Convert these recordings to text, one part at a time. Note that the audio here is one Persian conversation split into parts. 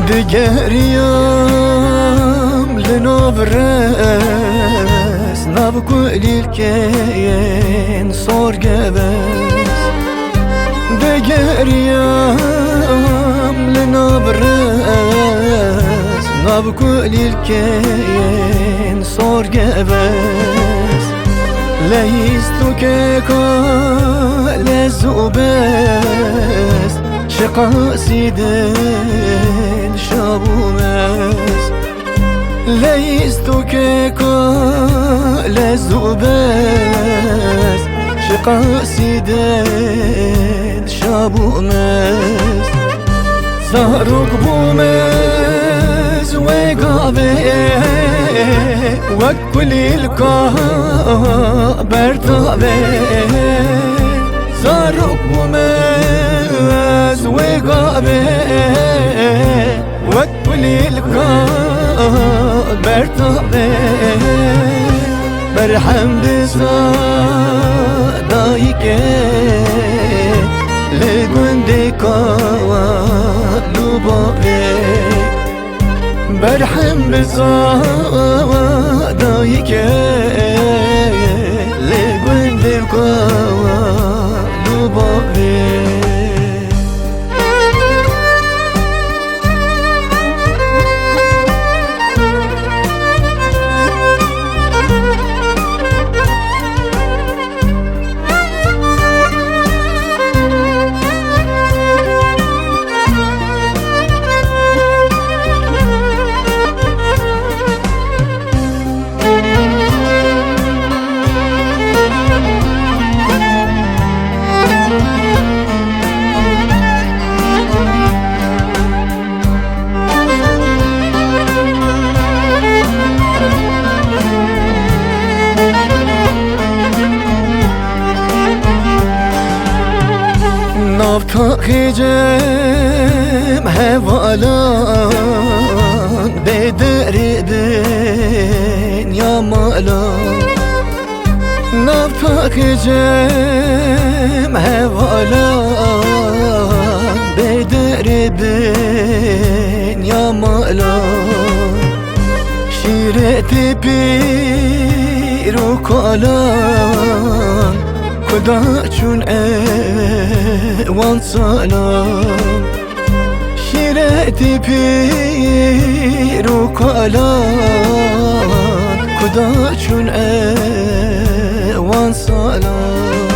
دگریم لناو رس ناو کلیل کن سرگه بس دگریم لناو رس ناو کلیل کن سرگه بس لیستو که کل زوبس شقاسيدن شابومس ليستو كل زوبس شقاسيدن شابومس زهرك بومس وقابي وكل الكا برتابي زهرك بومس وقابي وكل الكا برتابي برحم بصدايك لقندك لبابي برحم بصدايك لقندك لبابي خجم هوالان بدردن يا مالان نفتا خجم هوالان بدردن يا مالان شيرت بيرو كالان خدا چون وان سلام شیرت پیر و کالان خدا چون وان سلام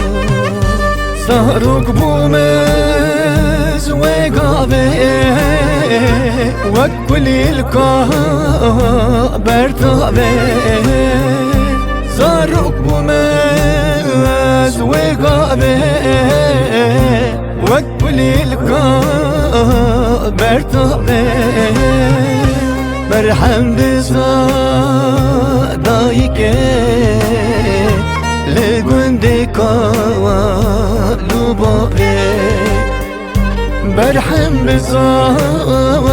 زهرک بومز و گاوه و کلیل کا برتابه زهرک بومز وقابه وكل الكا برتابه برحم بصدايك لقندك لبابي برحم بصدايك